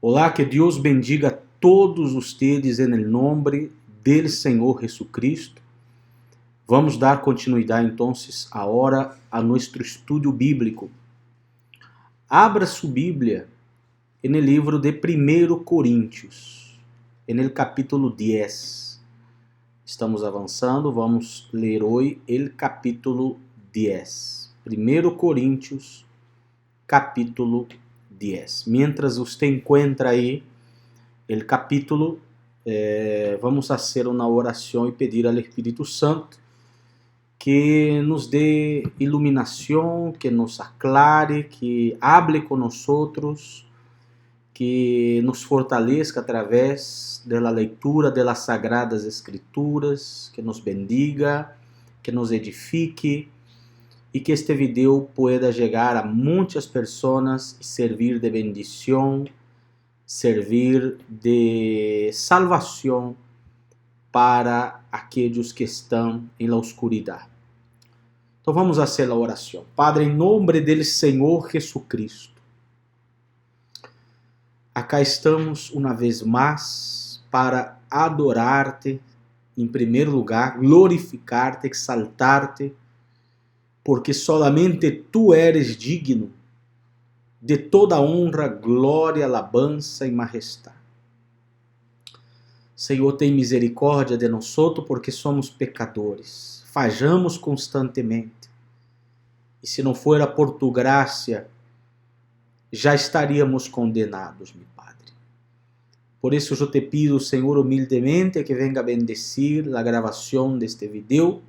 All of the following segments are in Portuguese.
Olá, que Deus bendiga a todos ustedes en el nombre del Senhor Jesucristo. Vamos dar continuidade, então, agora a nosso estudo bíblico. Abra sua Bíblia no livro de 1 Coríntios, no capítulo 10. Estamos avançando, vamos ler hoje o capítulo 10. 1 Coríntios, capítulo 10. Mientras você encontra aí o capítulo, vamos fazer uma oração e pedir ao Espírito Santo que nos dê iluminação, que nos aclare, que hable com nós, que nos fortaleça através da leitura das Sagradas Escrituras, que nos bendiga, que nos edifique e que este vídeo pueda chegar a muitas pessoas e servir de bendição, servir de salvação para aqueles que estão em la oscuridade. Então vamos fazer a oração. Padre, em nome do Senhor Jesucristo, acá estamos uma vez mais para adorar-te, em primeiro lugar, glorificar-te, exaltar-te, porque solamente tu eres digno de toda honra, glória, alabança e majestade. Senhor, tem misericórdia de nós, porque somos pecadores, falhamos constantemente. E se não fora por tu graça, já estaríamos condenados, meu Padre. Por isso eu te pido, Senhor, humildemente, que venga a bendecir a gravação deste vídeo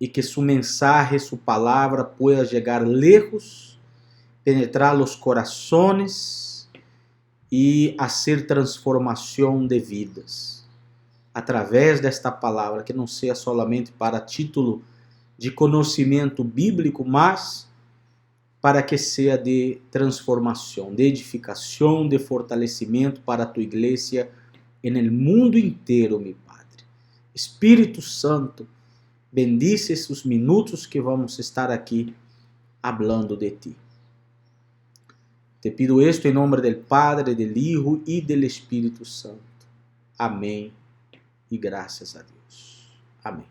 e que sua mensagem, sua palavra pueda chegar lejos, penetrar os corações e fazer transformação de vidas. Através desta palavra, que não seja solamente para título de conhecimento bíblico, mas para que seja de transformação, de edificação, de fortalecimento para a tua igreja no mundo inteiro, meu Padre. Espírito Santo, bendice esses minutos que vamos estar aqui hablando de ti. Te pido esto em nome do Padre, do Hijo e do Espírito Santo. Amém e graças a Deus. Amém.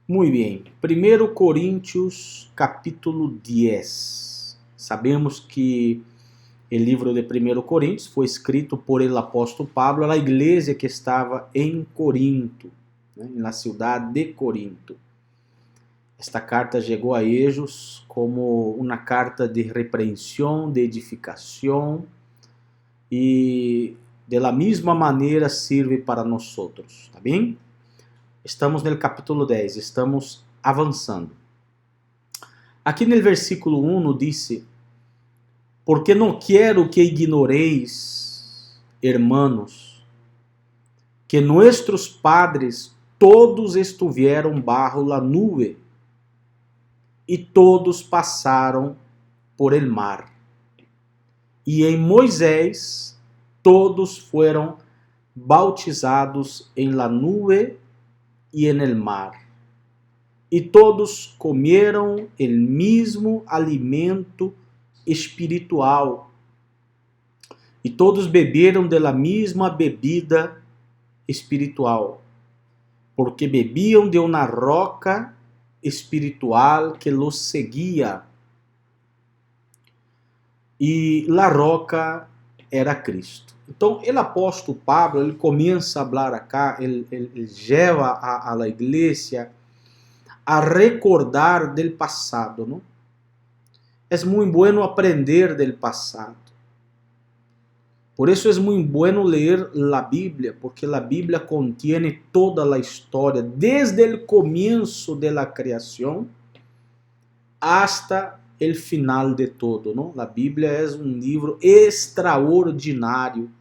Muito bem. 1 Coríntios, capítulo 10. Sabemos que o livro de 1 Coríntios foi escrito por el apóstolo Pablo à igreja que estava em Corinto, na cidade de Corinto. Esta carta chegou a eles como uma carta de repreensão, de edificação e de la mesma maneira serve para nós, tá bem? Estamos no capítulo 10, estamos avançando. Aqui no versículo 1 diz: porque não quero que ignoreis, hermanos, que nossos padres todos estiveram bajo la nube e todos passaram por el mar. E em Moisés todos foram bautizados em la nube e en el mar. E todos comeram el mesmo alimento espiritual. E todos beberam de la mesma bebida espiritual, porque bebiam de uma roca espiritual que los seguia. E la roca era Cristo. Então, o apóstolo Pablo, ele começa a falar acá, ele leva a igreja a recordar del passado, não? É muito bueno aprender del passado. Por isso é muito bueno ler a Bíblia, porque a Bíblia contiene toda a história, desde o começo da criação hasta o final de todo, não? A Bíblia é um livro extraordinário.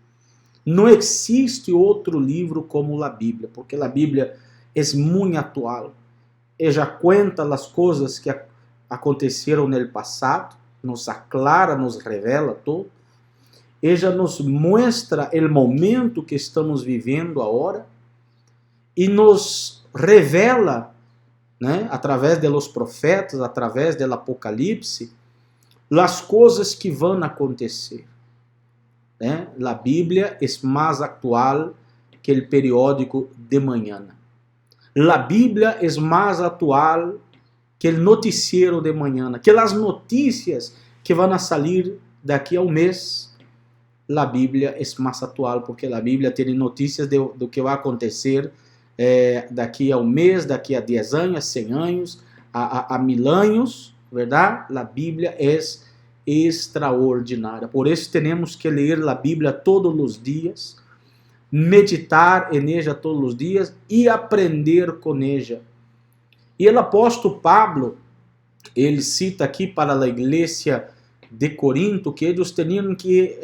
Não existe outro livro como a Bíblia, porque a Bíblia é muito atual. Ela conta as coisas que aconteceram no passado, nos aclara, nos revela tudo. Ela nos mostra o momento que estamos vivendo agora e nos revela, através de los profetas, através do Apocalipse, as coisas que vão acontecer. La Biblia es más actual que el periódico de mañana. La Biblia es más actual que el noticiero de mañana, que las noticias que van a salir daqui a un mes. La Biblia es más actual porque la Biblia tiene noticias de lo que va a acontecer daqui a un mes, daqui a 10 años, a 100 años, a 1000 años, ¿verdad? La Biblia es extraordinaria. Por eso tenemos que leer la Biblia todos los días, meditar en ella todos los días y aprender con ella. E o apóstolo Pablo, ele cita aqui para a igreja de Corinto que eles tinham que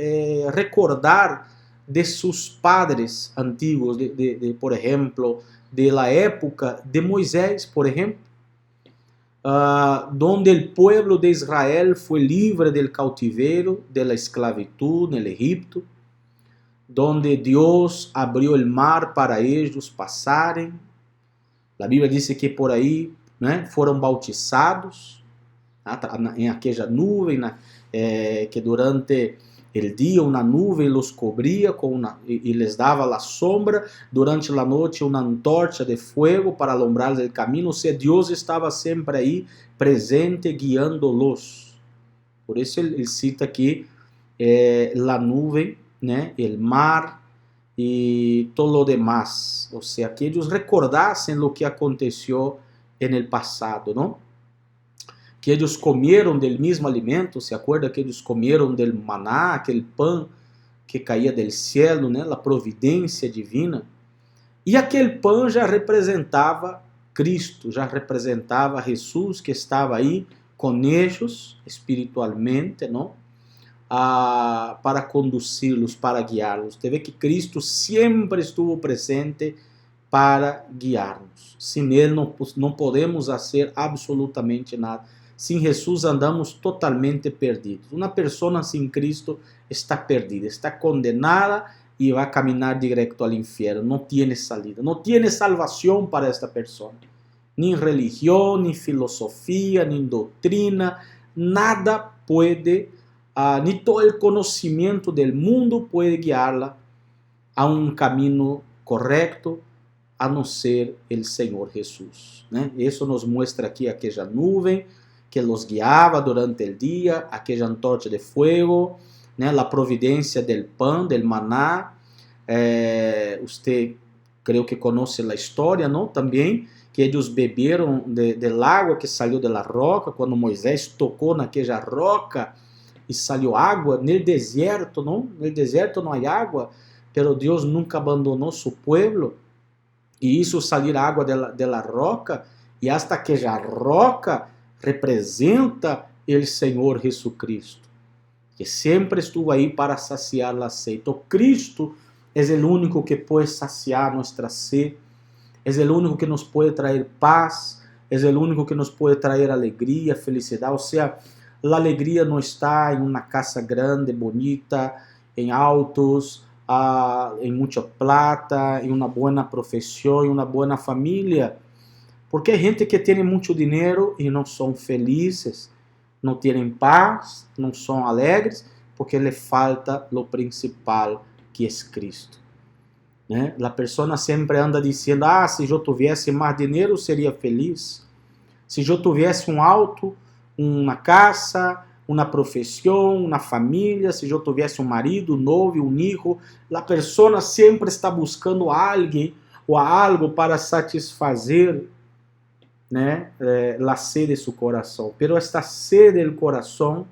recordar de seus padres antigos, por exemplo, de la época de Moisés, por exemplo, donde o povo de Israel foi livre del cautiverio, de la esclavitud en el Egipto, donde Deus abriu o mar para eles passarem. A Bíblia diz que por aí, né, foram bautizados em aquela nuvem, que durante o dia uma nuvem os cobria e les dava a sombra, durante a noite uma antorcha de fogo para alumbrar o caminho. Ou seja, Deus estava sempre aí presente, guiando-los. Por isso ele cita aqui a nuvem, né, o mar e todo o demás. Ou seja, que eles recordassem o que aconteceu no passado, não? Que eles comeram do mesmo alimento, se acorda que eles comeram do maná, aquele pão que caía do céu, né, a providência divina. E aquele pão já representava Cristo, já representava Jesus que estava aí com eles espiritualmente, não? Para conduzi-los, para guiá-los. Você vê que Cristo sempre estuvo presente para guiar-nos. Sem Ele não podemos fazer absolutamente nada. Sem Jesus andamos totalmente perdidos. Uma pessoa sem Cristo está perdida, está condenada e vai caminhar direto ao inferno. Não tem salida, não tem salvação para esta pessoa. Nem religião, nem filosofia, nem doutrina, nada pode, nem todo o conhecimento do mundo pode guiá-la a um caminho correto, a não ser o Senhor Jesus, né? Isso nos mostra aqui aquela nuvem que los guiava durante o dia, aquela antorcha de fogo, né? A providência del pão, del maná. Você creio que conhece a história, não? Também que eles beberam del água que saiu da roca, quando Moisés tocou naquela roca e saiu água. No deserto, não? No deserto não há água, pero Deus nunca abandonou seu povo. E isso sair água da roca, e hasta aquela roca representa o Senhor Jesucristo, que sempre estuvo aí para saciar a sede. Então, Cristo é o único que pode saciar nossa sede, é o único que nos pode trazer paz, é o único que nos pode trazer alegria, felicidade. Ou seja, a alegria não está em uma casa grande, bonita, em autos, em muita plata, em uma boa profissão, em uma boa família. Porque há gente que tem muito dinheiro e não são felizes, não têm paz, não são alegres, porque lhe falta o principal, que é Cristo, né? A pessoa sempre anda dizendo: se eu tivesse mais dinheiro, seria feliz. Se eu tivesse um auto, uma casa, uma profissão, uma família, se eu tivesse um marido, um noivo, um filho. A pessoa sempre está buscando alguém ou algo para satisfazer, né, a sede de seu coração. Pero esta sede do coração,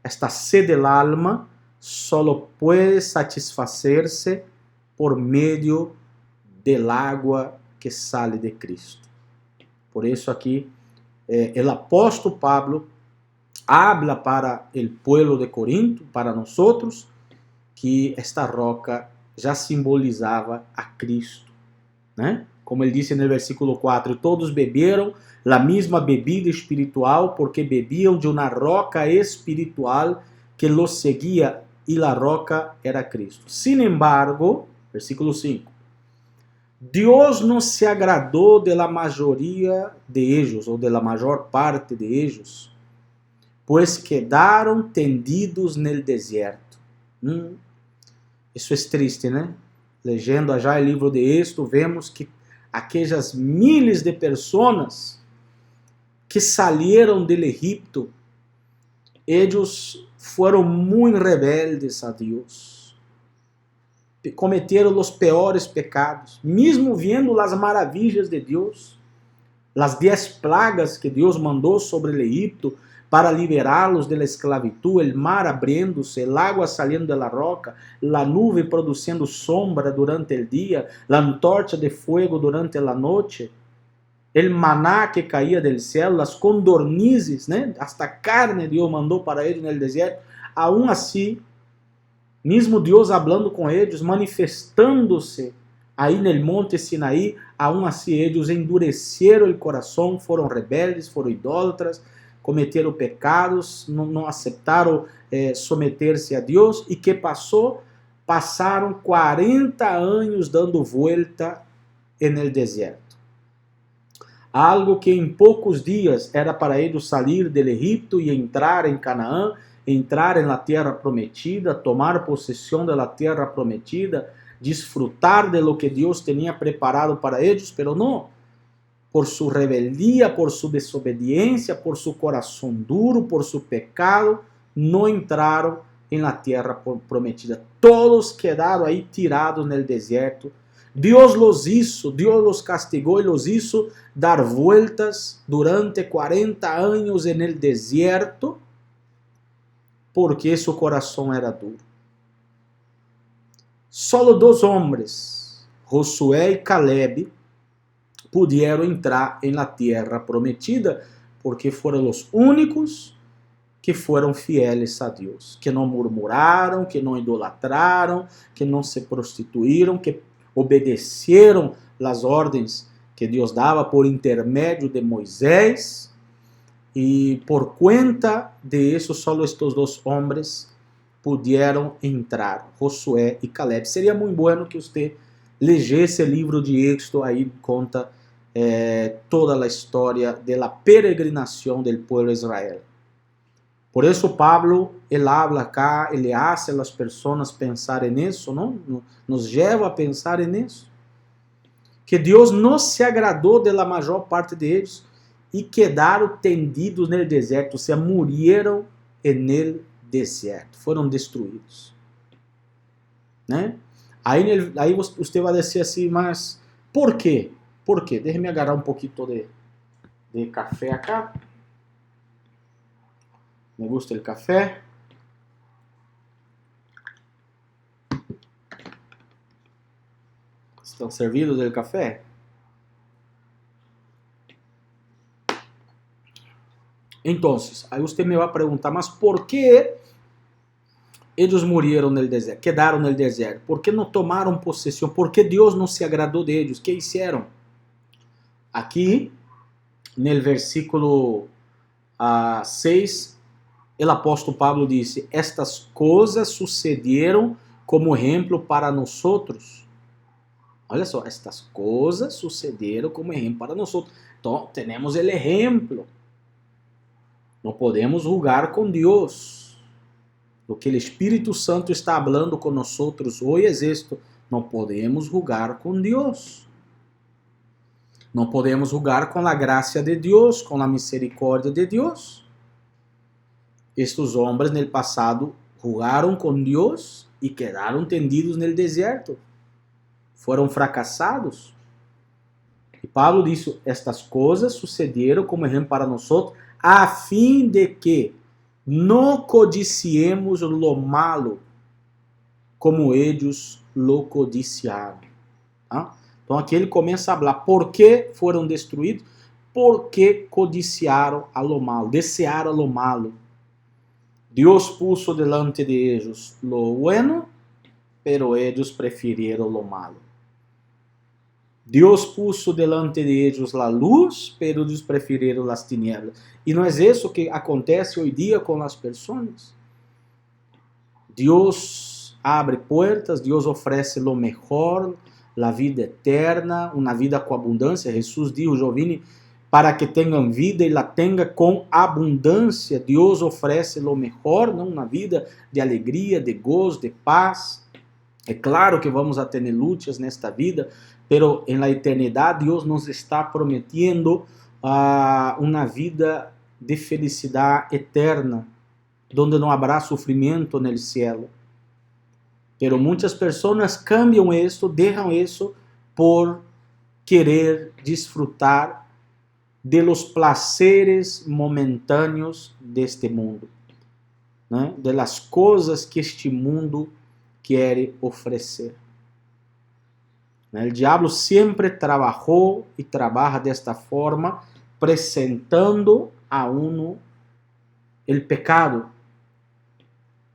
esta sede do alma, solo pode satisfazer-se por meio del água que sale de Cristo. Por isso aqui, o apóstolo Pablo habla para o povo de Corinto, para nós outros, que esta roca já simbolizava a Cristo, né? Como ele disse no versículo 4, todos beberam a mesma bebida espiritual, porque bebiam de uma roca espiritual que los seguia, e a roca era Cristo. Sin embargo, versículo 5, Deus não se agradou de la maioria de ellos, ou de la maior parte de ellos, pois quedaram tendidos no deserto. Isso é triste, né? Leyendo já o livro de Êxodo, vemos que aquelas miles de pessoas que saíram do Egito, eles foram muito rebeldes a Deus. Cometeram os piores pecados, mesmo vendo as maravilhas de Deus, as 10 plagas que Deus mandou sobre o Egito para liberá-los da esclavitud, o mar abriendo-se, o água saliendo de la roca, a nuvem produzindo sombra durante o dia, a antorcha de fuego durante a noite, o maná que caía del céu, as condornizes, né? Hasta carne Deus mandou para eles no deserto. Aún assim, mesmo Deus hablando com eles, manifestando-se aí no monte Sinaí, aún assim eles endureceram o coração, foram rebeldes, foram idólatras, cometeram pecados, não aceitaram someter-se a Deus. E que passou? Passaram 40 anos dando volta no deserto. Algo que em poucos dias era para eles sair do Egito e entrar em Canaã, entrar na terra prometida, tomar possessão da terra prometida, disfrutar de lo que Deus tinha preparado para eles, pero não. Por sua rebeldia, por sua desobediência, por seu coração duro, por seu pecado, não entraram na terra prometida. Todos quedaram aí tirados no deserto. Deus los castigou e los hizo dar vueltas durante 40 anos no deserto, porque seu coração era duro. Solo 2 homens, Josué e Caleb, puderam entrar na terra prometida, porque foram os únicos que foram fieles a Deus, que não murmuraram, que não idolatraram, que não se prostituíram, que obedeceram as ordens que Deus dava por intermédio de Moisés. E por conta de isso, só estes 2 homens puderam entrar, Josué e Caleb. Seria muito bueno que você leesse o livro de Êxodo, aí conta toda a história da peregrinação do povo de Israel. Por isso Pablo, ele habla acá, ele hace as pessoas pensar nisso, não? Nos leva a pensar nisso. Que Deus não se agradou da maior parte deles e quedaram tendidos no deserto, ou seja, morreram no deserto, foram destruídos. Né? Aí você vai dizer assim, mas por quê? Por quê? Deixa-me agarrar um pouquinho de café acá. Me gusta el café. ¿Estão servidos del café? Então, aí você me vai perguntar, mas por que eles morreram no deserto, quedaram no deserto? Por que não tomaram possessão? Por que Deus não se agradou deles? O que fizeram? Aqui, no versículo 6, o apóstolo Pablo disse: estas coisas sucederam como exemplo para nós. Olha só, estas coisas sucederam como exemplo para nós. Então, temos o exemplo. Não podemos julgar com Deus. O que o Espírito Santo está falando com nós hoje é isto: não podemos julgar com Deus. Não podemos julgar com a graça de Deus, com a misericórdia de Deus. Estes homens no passado julgaram com Deus e quedaram tendidos no deserto. Foram fracassados. E Pablo disse: estas coisas sucederam como exemplo para nós, a fim de que não codiciemos lo malo, como eles lo codiciaram. Tá? Então aqui ele começa a falar por que foram destruídos, porque codiciaram a lo malo, desearam a lo malo. Deus puso delante de eles lo bueno, pero eles preferiram lo malo. Deus puso delante de eles a luz, pero eles preferiram as tinieblas. E não é isso que acontece hoje dia com as pessoas? Deus abre portas, Deus oferece lo mejor, a vida eterna, uma vida com abundância. Jesus disse: Giovanni, para que tenham vida e la tenha com abundância. Deus oferece o melhor, não? Uma vida de alegria, de gozo, de paz. É claro que vamos a ter lutas nesta vida, pero en la eternidade Deus nos está prometendo uma vida de felicidade eterna, donde não habrá sofrimento no cielo. Pero muitas pessoas cambiam isso, deixam isso por querer disfrutar de los placeres momentâneos deste mundo, né? De las coisas que este mundo quer oferecer. O diabo sempre trabalhou e trabalha desta forma, apresentando a uno o pecado.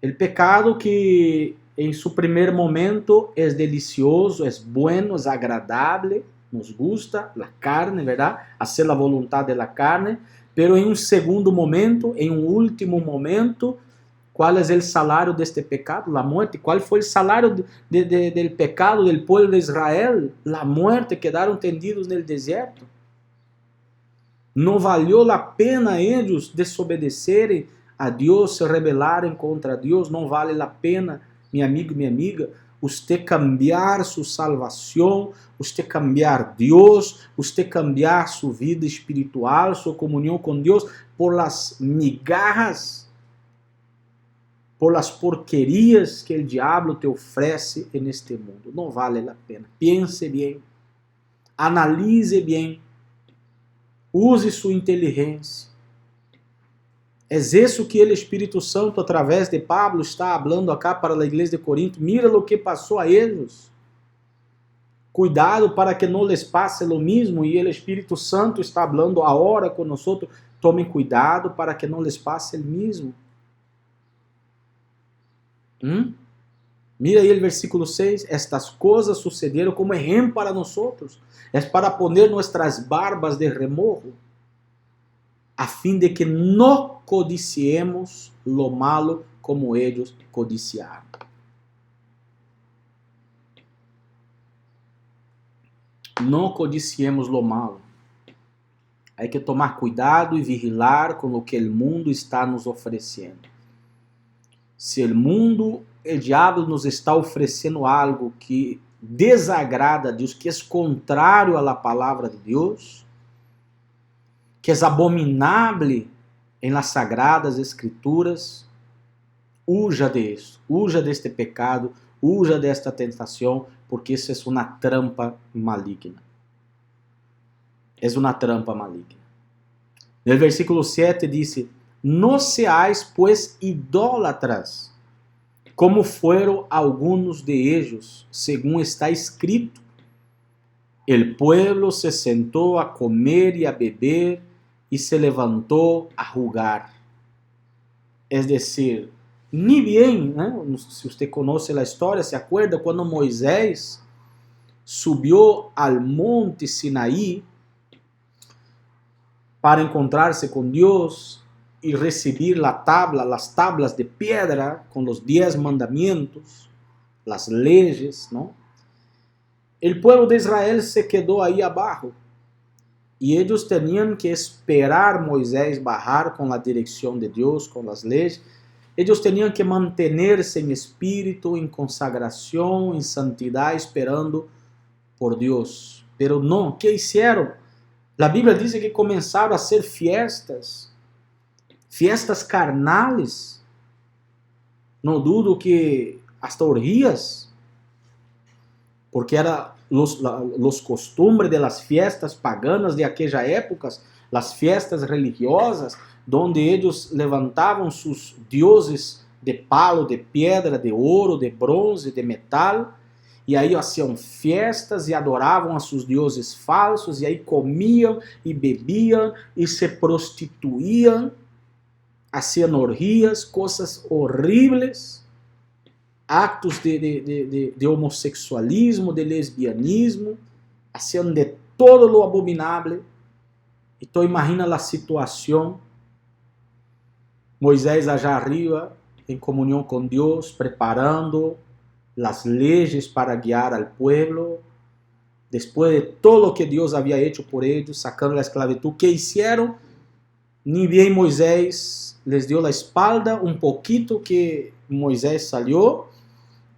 O pecado que em seu primeiro momento é delicioso, é bueno, é agradável, nos gusta, a carne, verdade? Hacer a vontade da carne, pero em um segundo momento, em um último momento, qual é o salário deste pecado? A morte. Qual foi o salário do pecado do povo de Israel? A morte, quedaram tendidos no deserto. Não valeu a pena eles desobedecerem a Deus, se rebelarem contra Deus. Não vale a pena, meu amigo, minha amiga, você cambiar sua salvação, você cambiar Deus, você cambiar sua vida espiritual, sua comunhão com Deus, por las migajas, por las porquerias que o diabo te oferece neste mundo. Não vale a pena. Pense bem, analise bem, use sua inteligência. É isso que o Espírito Santo, através de Pablo, está falando acá para a igreja de Corinto. Mira o que passou a eles. Cuidado para que não les passe o mesmo. E o Espírito Santo está falando agora com nós. Tomem cuidado para que não les passe o mesmo. Mira aí o versículo 6. Estas coisas sucederam como exemplo para nós. É para poner nossas barbas de remojo, a fim de que não codiciemos lo malo como eles codiciaram. Não codiciemos lo malo. Há que tomar cuidado e vigilar com o que o mundo está nos oferecendo. Se o mundo, o diabo nos está oferecendo algo que desagrada a Deus, que é contrário à palavra de Deus, que é abominável em las sagradas escrituras, huja de isso, huja deste pecado, huja desta tentação, porque isso é uma trampa maligna. É uma trampa maligna. No versículo 7 diz: não seais, pues, idólatras, como foram alguns de ellos, según está escrito: el pueblo se sentou a comer e a beber, e se levantou a jugar. É decir, ni bien, né? Se você conhece a história, se acuerda quando Moisés subiu ao monte Sinaí para encontrar-se com Deus e receber as tablas de pedra com os 10 mandamentos, as leis, não? O povo de Israel se quedou aí abaixo. E eles tinham que esperar Moisés bajar com a direção de Deus, com as leis. Eles tinham que manter-se em espírito, em consagração, em santidade, esperando por Deus. Pero não, que fizeram? A Bíblia diz que começaram a ser fiestas carnales. Não dudo que hasta orgias, porque era los costumbres de las fiestas paganas de aquella época, las fiestas religiosas, donde ellos levantavam sus dioses de palo, de pedra, de ouro, de bronze, de metal, e aí faziam festas e adoravam a seus deuses falsos, e aí comiam e bebiam e se prostituíam, faziam orgias, coisas horríveis, actos de homossexualismo, de lesbianismo, haciam de todo lo abominável. Então imagina a situação, Moisés allá arriba, em comunhão com Deus, preparando as leis para guiar al pueblo, Después de todo lo que Dios había hecho por ellos, sacando la esclavitud, ¿qué hicieron? Ni bien Moisés les dio la espalda, un poquito que Moisés salió,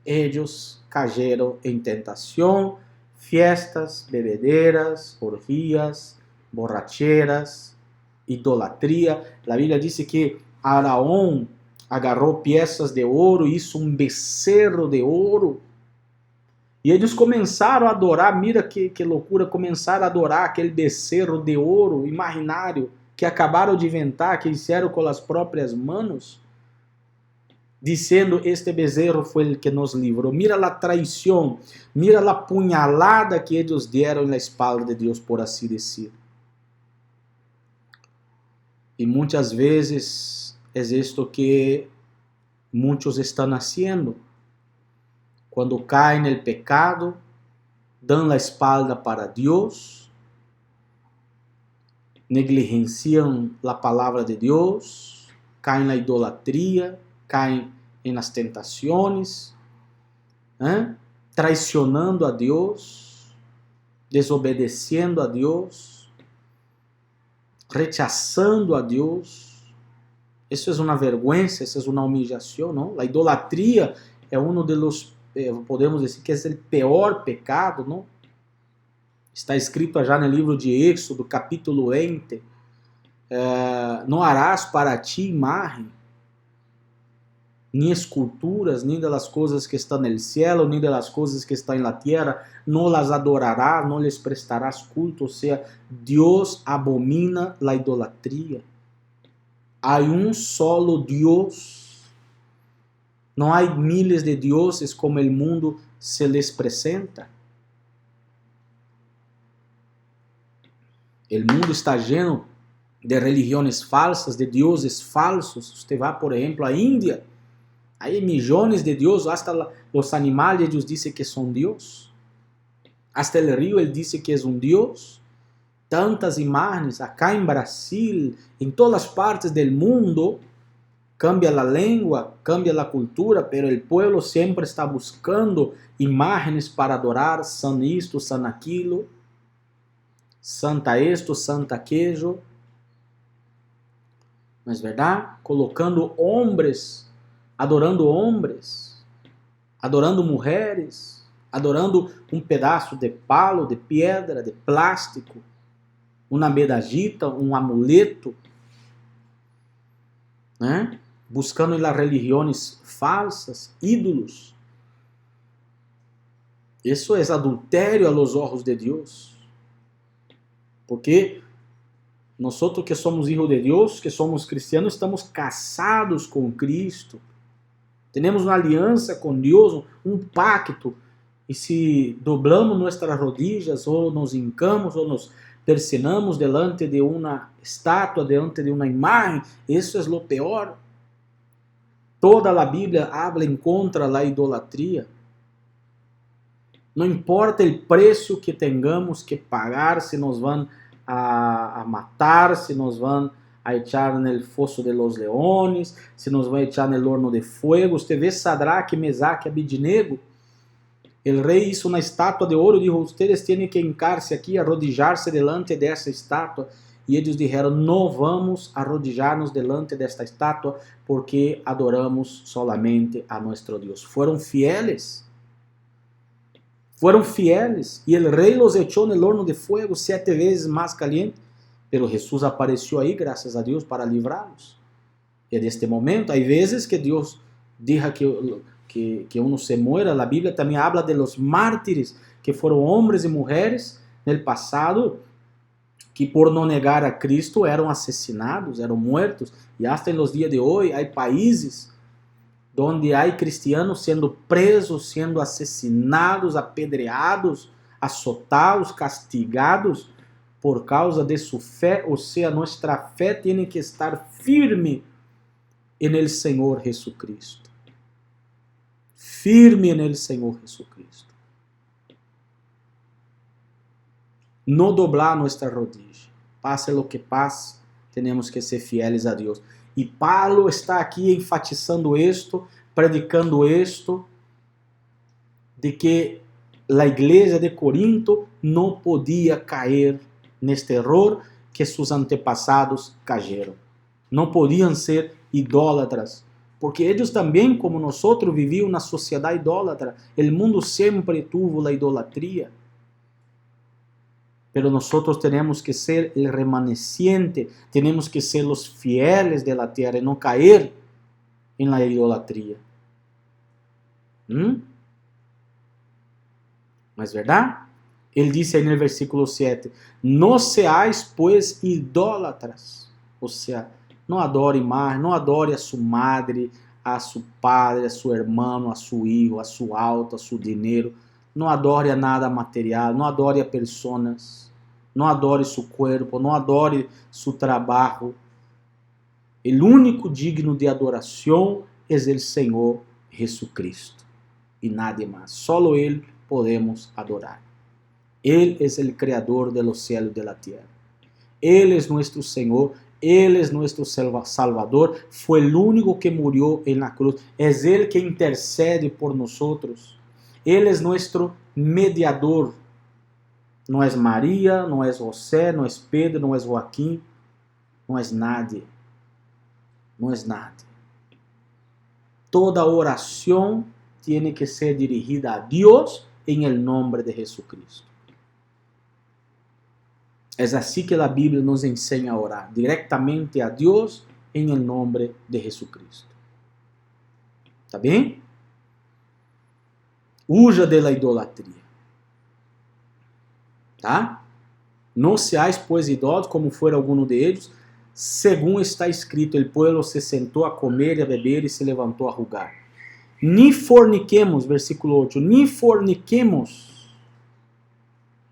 ellos cayeron en tentación, fiestas, bebederas, orgías, borracheras, idolatría. La Biblia dice que Aarón agarró piezas de oro, hizo un becerro de oro. E eles começaram a adorar, mira que loucura, começaram a adorar aquele becerro de ouro imaginário que acabaram de inventar, que fizeram com as próprias mãos, dizendo, este bezerro foi o que nos livrou. Mira a traição, mira a punhalada que eles deram na espalda de Deus, por assim dizer. E muitas vezes é isto que muitos estão fazendo. Quando caem no pecado, dão a espalda para Deus, negligenciam a palavra de Deus, caem na idolatria, caem nas tentações, traicionando a Deus, desobedecendo a Deus, rechaçando a Deus. Isso é uma vergonha, isso é uma humillação, não? A idolatria é um dos, podemos dizer que é o pior pecado, não? Está escrito já no livro de Êxodo, capítulo 20, não harás para ti imagem, nem esculturas, nem das coisas que estão no céu, nem das coisas que estão na terra, não las adorarás, não les prestarás culto, ou seja, Deus abomina a idolatria. Há um solo Deus, não há miles de deuses como o mundo se les presenta. O mundo está lleno de religiões falsas, de deuses falsos. Você vai, por exemplo, à Índia, aí milhões de deuses, hasta os animais eles dizem que são Deus. Hasta o rio ele diz que é um Deus. Tantas imagens, acá em Brasil, em todas as partes do mundo, cambia a língua, cambia a cultura, pero o povo sempre está buscando imagens para adorar, são isto, são aquilo. Santa esto, santa aquello. Mas verdade? Colocando homens, adorando mulheres, adorando um pedaço de palo, de pedra, de plástico, uma medallita, um amuleto, né? Buscando em las religiões falsas, ídolos. Isso é adultério a los ojos de Deus. Porque nós que somos hijos de Deus, que somos cristianos, estamos casados com Cristo. Temos uma aliança com Deus, um pacto. E se doblamos nossas rodillas, ou nos hincamos, ou nos persinamos delante de uma estátua, delante de uma imagem, isso é o pior. Toda a Bíblia habla em contra da idolatria. Não importa o preço que tenhamos que pagar, se nos vão a matar, se nos vão a echar no fosso de los leones, se nos vão a echar no horno de fuego. Você vê Sadraque, Mesaque e Abednego? O rei hizo uma estátua de ouro e disse: "Ustedes têm que hincar-se aqui, arrodillar-se delante dessa estátua." E eles disseram: "Não vamos arrodillar-nos delante desta estátua, porque adoramos solamente a nosso Deus." Foram fieles. Fueron fieles y el rey los echó en el horno de fuego 7 veces más caliente, pero Jesús apareció ahí, gracias a Dios, para livrarlos. Y en este momento, hay veces que Dios deja que uno se muera. La Biblia también habla de los mártires, que fueron hombres y mujeres en el pasado, que por no negar a Cristo eran asesinados, eran muertos. Y hasta en los días de hoy hay países onde há cristianos sendo presos, sendo assassinados, apedreados, azotados, castigados por causa de sua fé. Ou seja, nossa fé tem que estar firme en Senhor Jesucristo. Firme en Senhor Jesucristo. Não doblar nossa rodilha. Passe o que passe, temos que ser fieles a Deus. E Paulo está aqui enfatizando isto, predicando isto, de que a igreja de Corinto não podia cair neste erro que seus antepassados cayeron. Não podiam ser idólatras, porque eles também, como nós, viviam na sociedade idólatra. O mundo sempre tuvo a idolatria. Pero nosotros tenemos que ser el remanescente, tenemos que ser los fieles de la tierra y no caer en la idolatría. ¿No es verdad? Él dice en el versículo 7, no seáis pues idólatras. O sea, no adore más, no adore a su madre, a su padre, a su hermano, a su hijo, a su auto, a su dinero. No adore a nada material, no adore a personas, no adore su cuerpo, no adore su trabajo. El único digno de adoración es el Señor Jesucristo y nadie más. Solo Él podemos adorar. Él es el creador de los cielos y de la tierra. Él es nuestro Señor, Él es nuestro Salvador, fue el único que murió en la cruz, es Él que intercede por nosotros. Él es nuestro mediador. No es María, no es José, no es Pedro, no es Joaquín, no es nadie. No es nadie. Toda oración tiene que ser dirigida a Dios en el nombre de Jesucristo. Es así que la Biblia nos enseña a orar directamente a Dios en el nombre de Jesucristo. ¿Está bien? Huya de la idolatría. ¿Tá? No seáis pues idólatras como fuera alguno de ellos, según está escrito, el pueblo se sentó a comer y a beber y se levantó a jugar. Ni forniquemos, versículo 8, ni forniquemos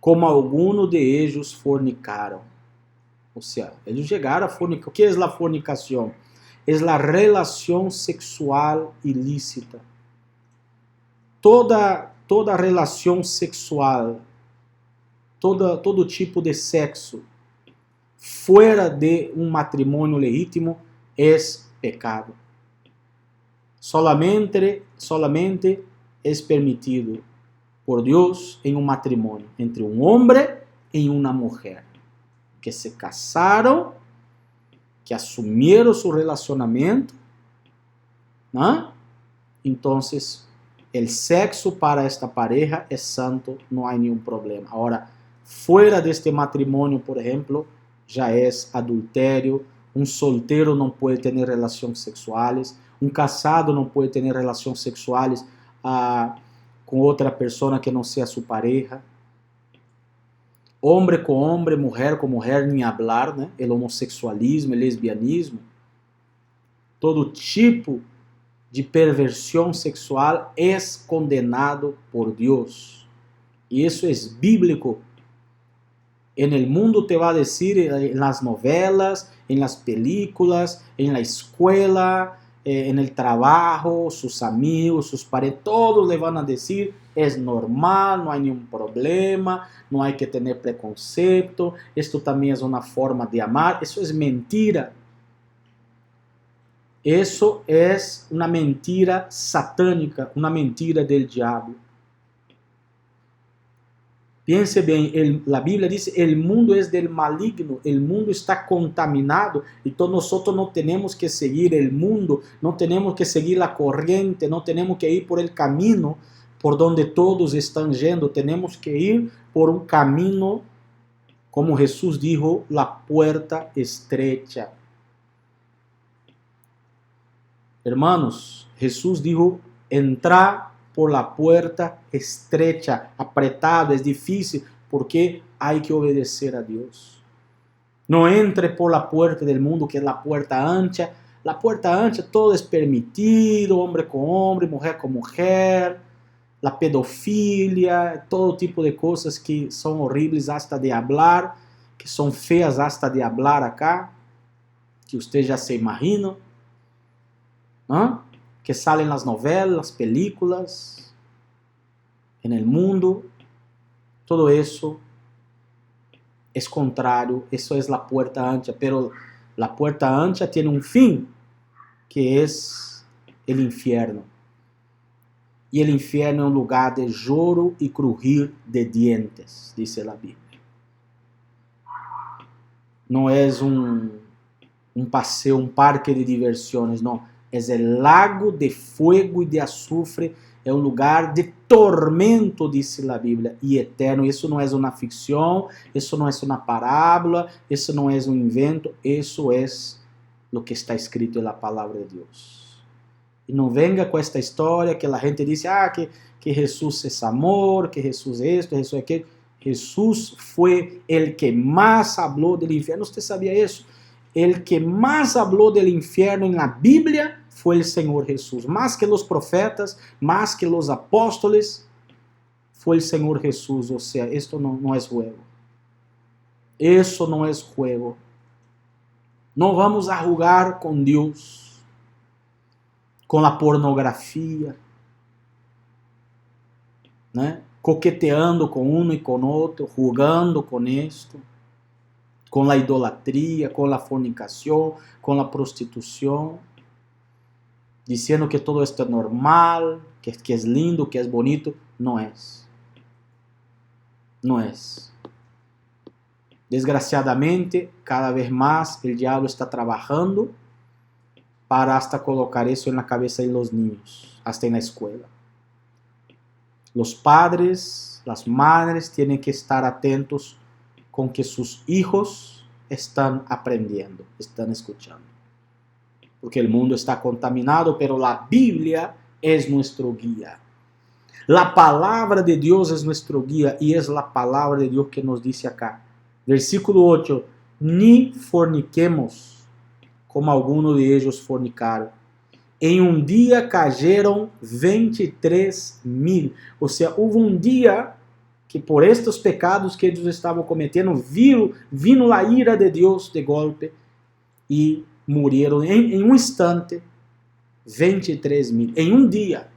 como algunos de ellos fornicaron. O sea, ellos llegaron a fornicar. ¿Qué es la fornicación? Es la relación sexual ilícita. Toda relação sexual, todo tipo de sexo fuera de un matrimonio legítimo es pecado. Solamente es permitido por Dios en un matrimonio entre un hombre y una mujer que se casaron, que asumieron su relacionamiento, ¿no? Entonces el sexo para esta pareja es santo, no hay ningún problema. Ahora, fuera de este matrimonio, por ejemplo, ya es adulterio. Un soltero no puede tener relaciones sexuales. Un casado no puede tener relaciones sexuales con otra persona que no sea su pareja. Hombre con hombre, mujer con mujer, ni hablar, né? El homossexualismo, el lesbianismo, todo tipo de perversión sexual es condenado por Dios. Y eso es bíblico. En el mundo te va a decir, en las novelas, en las películas, en la escuela, en el trabajo, sus amigos, sus parejas, todos le van a decir, es normal, no hay ningún problema, no hay que tener preconcepto, esto también es una forma de amar. Eso es mentira. Eso es una mentira satánica, una mentira del diablo. Piense bien, la Biblia dice, el mundo es del maligno, el mundo está contaminado, entonces nosotros no tenemos que seguir el mundo, no tenemos que seguir la corriente, no tenemos que ir por el camino por donde todos están yendo, tenemos que ir por un camino, como Jesús dijo, la puerta estrecha. Hermanos, Jesús dijo, entra por la puerta estrecha, apretada, es difícil, porque hay que obedecer a Dios. No entre por la puerta del mundo, que es la puerta ancha. La puerta ancha, todo es permitido, hombre con hombre, mujer con mujer, la pedofilia, todo tipo de cosas que son horribles hasta de hablar, que son feas hasta de hablar acá, que usted ya se imagina, ¿no? Que salen las novelas, las películas, en el mundo, todo eso es contrario, eso es la puerta ancha, pero la puerta ancha tiene un fin, que es el infierno. y el infierno es un lugar de lloro y crujir de dientes, dice la Biblia. No es un paseo, un parque de diversiones, no. Es el lago de fuego y de azufre, é um lugar de tormento, dice la Biblia, y eterno. Isso não é uma ficção, isso não é uma parábola, isso não é um invento, isso é o que está escrito na palavra de Deus. E não venga com esta história que a gente diz, que Jesus é amor, que Jesus é esto, Jesus é aquilo. Jesus foi o que mais falou do inferno. Você sabia isso? El que más habló del infierno en la Biblia fue el Señor Jesús. Más que los profetas, más que los apóstoles, fue el Señor Jesús. O sea, esto no es juego. Eso no es juego. No vamos a jugar con Dios, con la pornografía, ¿no? Coqueteando con uno y con otro, jugando con esto, con la idolatría, con la fornicación, con la prostitución, diciendo que todo esto es normal, que es lindo, que es bonito. No es. No es. Desgraciadamente, cada vez más el diablo está trabajando para hasta colocar eso en la cabeza de los niños, hasta en la escuela. Los padres, las madres tienen que estar atentos con que sus hijos están aprendiendo, están escuchando. Porque el mundo está contaminado, pero la Biblia es nuestro guía. La palabra de Dios es nuestro guía y es la palabra de Dios que nos dice acá. Versículo 8, ni forniquemos como algunos de ellos fornicaron. En un día cayeron 23,000. O sea, hubo un día que por estos pecados que ellos estaban cometiendo, vino la ira de Dios de golpe y murieron en un instante 23,000, en un día.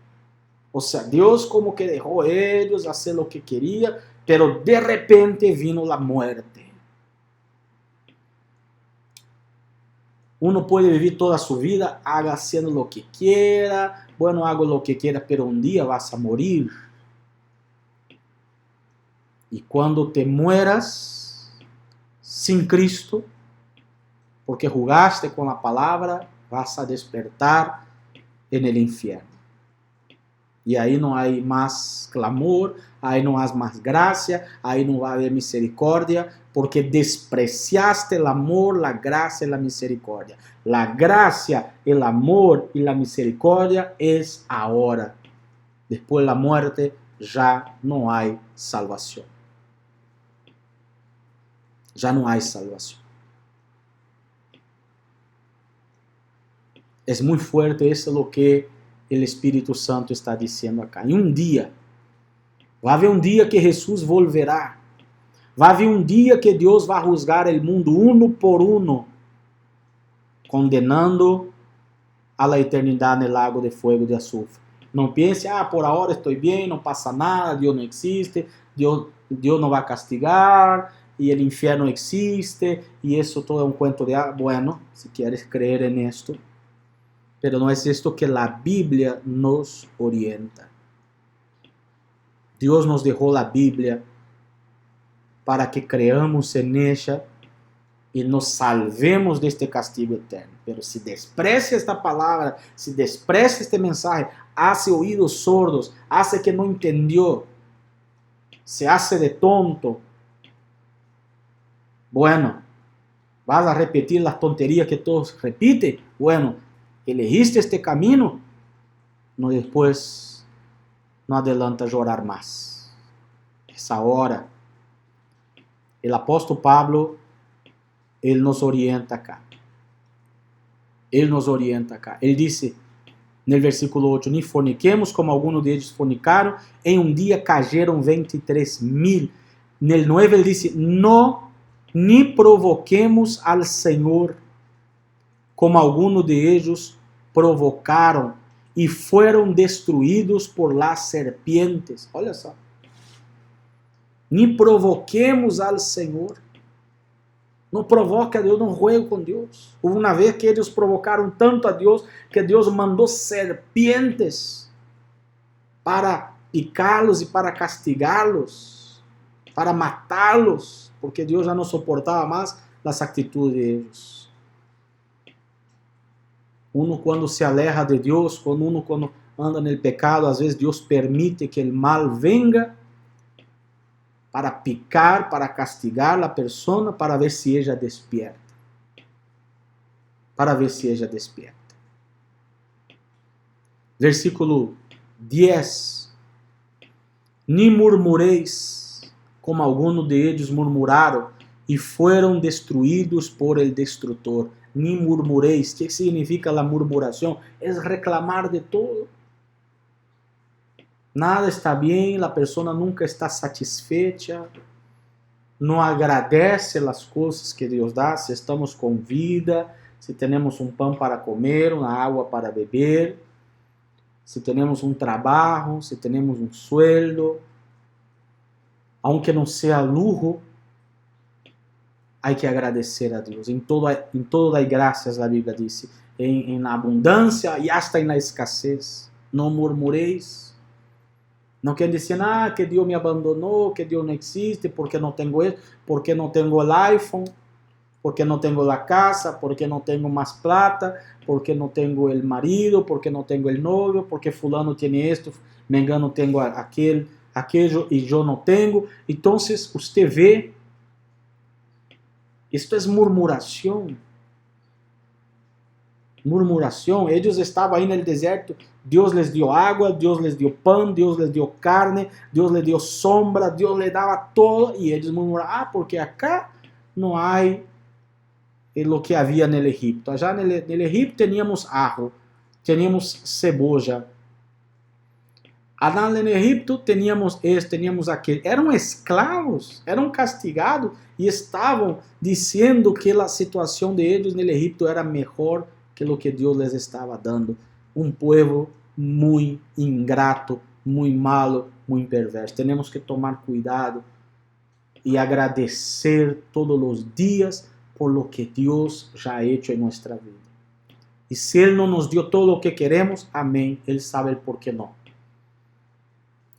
O sea, Dios como que dejó a ellos hacer lo que quería, pero de repente vino la muerte. Uno puede vivir toda su vida haciendo lo que quiera, bueno, hago lo que quiera, pero un día vas a morir. Y cuando te mueras sin Cristo, porque jugaste con la palabra, vas a despertar en el infierno. Y ahí no hay más clamor, ahí no hay más gracia, ahí no va a haber misericordia, porque despreciaste el amor, la gracia y la misericordia. La gracia, el amor y la misericordia es ahora. Después de la muerte ya no hay salvación. Ya no hay salvación. Es muy fuerte, eso es lo que el Espíritu Santo está diciendo acá. En un día, va a haber un día que Jesús volverá. Va a haber un día que Dios va a juzgar el mundo uno por uno, condenando a la eternidad en el lago de fuego de azufre. No piense, por ahora estoy bien, no pasa nada, Dios no existe, Dios no va a castigar, y el infierno existe, y eso todo es un cuento de, bueno, si quieres creer en esto, pero no es esto que la Biblia nos orienta. Dios nos dejó la Biblia para que creamos en ella y nos salvemos de este castigo eterno. Pero si desprecia esta palabra, si desprecia este mensaje, hace oídos sordos, hace que no entendió, se hace de tonto, bueno, vas a repetir las tonterías que todos repiten. Bueno, elegiste este camino, no después, no adelanta llorar más. Es ahora. El apóstol Pablo, él nos orienta acá. Él nos orienta acá. Él dice en el versículo 8, ni forniquemos como algunos de ellos fornicaron, en un día cayeron 23,000. En el 9 él dice, no, ni provoquemos al Señor como algunos de ellos provocaron y fueron destruidos por las serpientes. Olha só. Ni provoquemos al Señor. No provoque a Dios, no juegue con Dios. Hubo una vez que ellos provocaron tanto a Dios que Dios mandó serpientes para picá-los e para castigá-los, para matá-los, porque Deus já não suportava mais as atitudes deles. Uno quando se aleja de Deus, quando anda no pecado, às vezes Deus permite que o mal venga para picar, para castigar a pessoa, para ver se ela despierta. Para ver se ela despierta. Versículo 10. Ni murmureis, como algunos de ellos murmuraram, e foram destruídos por el destrutor. Ni murmureis. O que significa a murmuração? É reclamar de todo. Nada está bem, a pessoa nunca está satisfeita, não agradece as coisas que Deus dá, se estamos com vida, se temos um pão para comer, uma água para beber, se temos um trabalho, se temos um sueldo, aunque não seja lujo, há que agradecer a Deus. Em todo dai graças, a Bíblia diz, em abundância e hasta em la escassez. Não murmureis. Não quer dizer que Deus me abandonou, que Deus não existe, porque não tenho isso, porque não tenho o iPhone, porque não tenho a casa, porque não tenho mais plata, porque não tenho o marido, porque não tenho o novio, porque fulano tem isto, mengano tenho aquele, aquello e eu não tenho. Então, você vê, isto é murmuração. Murmuração, eles estavam aí no deserto, Deus les deu água, Deus les deu pão, Deus les deu carne, Deus les deu sombra, Deus les dava todo, e eles murmuraram, porque acá não há o que havia no Egipto. Allá no Egipto teníamos ajo, teníamos cebolla. Allá no Egipto teníamos isso, teníamos aquilo. Eram escravos, eram castigados e estavam dizendo que a situação de eles no Egipto era melhor que o que Deus les estava dando. Um povo muito ingrato, muito malo, muito perverso. Temos que tomar cuidado e agradecer todos os dias por lo que Deus já ha hecho em nossa vida. E se Ele não nos deu todo o que queremos, amém, Ele sabe o porquê não.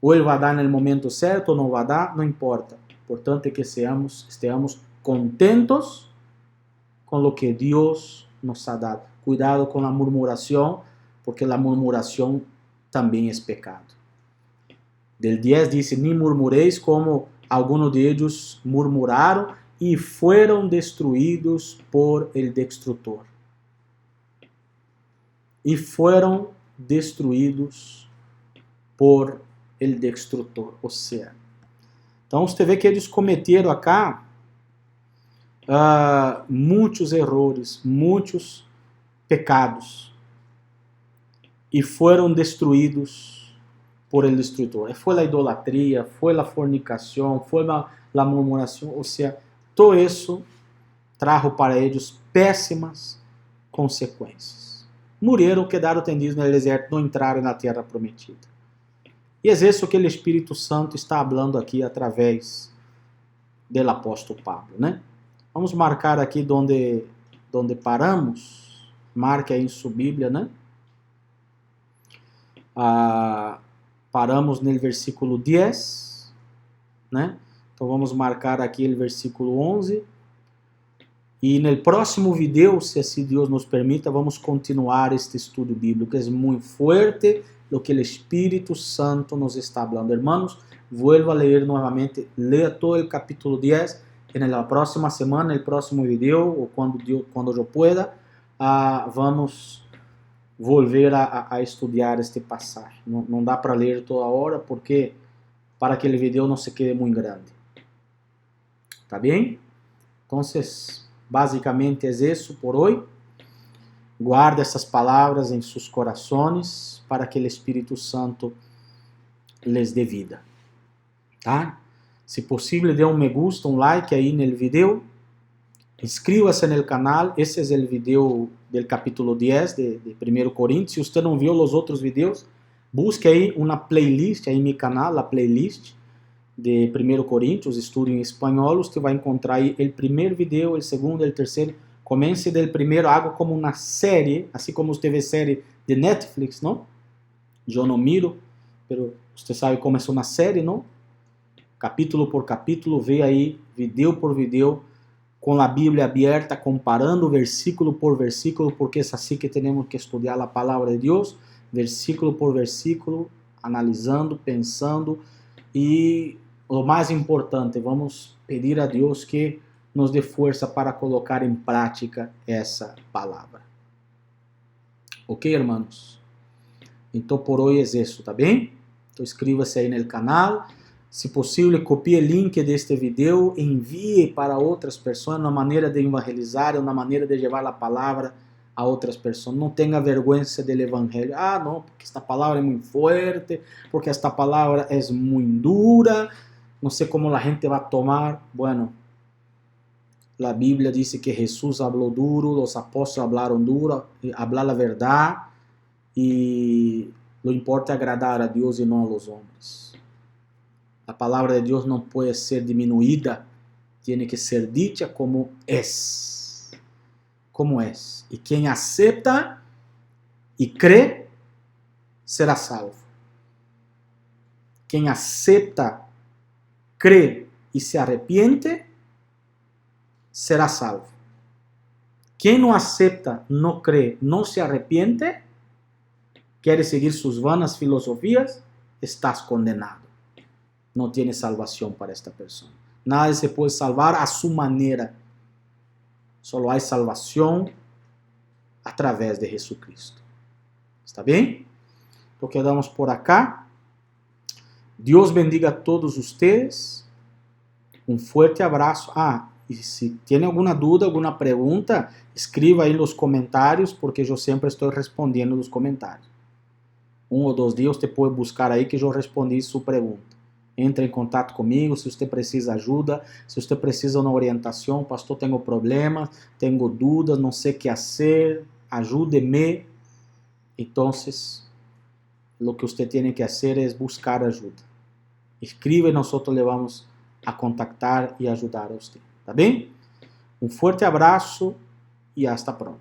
Ou Ele vai dar no momento certo ou não vai dar, não importa. Importante é que estejamos contentos com o que Deus nos ha dado. Cuidado com a murmuração, porque a murmuração também é pecado. Del 10 diz, ni murmureis como algunos de ellos murmuraram e foram destruídos por el destrutor. E foram destruídos por el destrutor, ou seja. Então você vê que eles cometeram acá muitos erros, muitos pecados, e foram destruídos por el destrutor. Foi a idolatria, foi a fornicação, foi a murmuração, ou seja, todo isso trajo para eles péssimas consequências. Morreram, quedaram tendidos no deserto, não entraram na terra prometida. E é isso que o Espírito Santo está falando aqui através do apóstolo Pablo, né? Vamos marcar aqui onde paramos. Marque aí em sua Bíblia, né? Paramos no versículo 10, né? Então vamos marcar aqui o versículo 11. E no próximo vídeo, se assim Deus nos permita, vamos continuar este estudo bíblico. É muito forte o que o Espírito Santo nos está falando. Hermanos, vuelvo a ler novamente, leia todo o capítulo 10. Na próxima semana, no próximo vídeo, ou quando eu pueda, vamos volver a estudar este passagem. Não dá para ler toda hora, porque para que o vídeo não se quede muito grande. Tá bem? Então, basicamente é isso por hoje. Guarda essas palavras em seus corações para que o Espírito Santo les dê vida. Tá? Se possível, dê um me gusta, um like aí no vídeo. Inscreva-se no canal. Esse é o vídeo do capítulo 10 de 1 Coríntios. Se você não viu os outros vídeos, busque aí uma playlist aí no meu canal, a playlist de 1 Coríntios, estudo em espanhol. Você vai encontrar aí o primeiro vídeo, o segundo, o terceiro. Comece del primeiro, haga como uma série, assim como você vê série de Netflix, não? Eu não miro, pero você sabe como é uma série, não? Capítulo por capítulo, vê aí, vídeo por vídeo, com a Bíblia aberta, comparando versículo por versículo, porque é assim que temos que estudar a palavra de Deus, versículo por versículo, analisando, pensando, e o mais importante, vamos pedir a Deus que nos dê força para colocar em prática essa palavra. Ok, irmãos? Então, por hoje é isso, tá bem? Então, inscreva-se aí no canal. Se possível, copie o link deste vídeo, envie para outras pessoas, uma maneira de evangelizar, uma maneira de levar a palavra a outras pessoas. Não tenha vergonha do evangelho. Ah, não, porque esta palavra é muito forte, porque esta palavra é muito dura, não sei como a gente vai tomar. Bueno, a Bíblia diz que Jesus falou duro, os apóstolos falaram duro, hablar a verdade, e lo importa é agradar a Deus e não a los homens. A palavra de Deus não pode ser diminuída, tem que ser dicha como é. Como é. E quem aceita e crê, será salvo. Quem aceita, crê e se arrepende, será salvo. Quem não aceita, não crê, não se arrepende, quer seguir suas vanas filosofias, estás condenado. Não tem salvação para esta pessoa. Nada se pode salvar a sua maneira. Só há salvação através de Jesucristo. Está bem? Então quedamos por acá. Deus bendiga a todos vocês. Um forte abraço. E se tem alguma dúvida, alguma pergunta, escreva aí nos comentários, porque eu sempre estou respondendo nos comentários. 1 ou 2 dias você pode buscar aí que eu respondi sua pergunta. Entre em contato comigo se você precisa de ajuda, se você precisa de uma orientação. Pastor, tenho problemas, tenho dúvidas, não sei o que fazer, ajude-me. Então, o que você tem que fazer é buscar ajuda. Escreva e nós le vamos a contactar e ajudar a você. Tá bem? Um forte abraço e hasta pronto.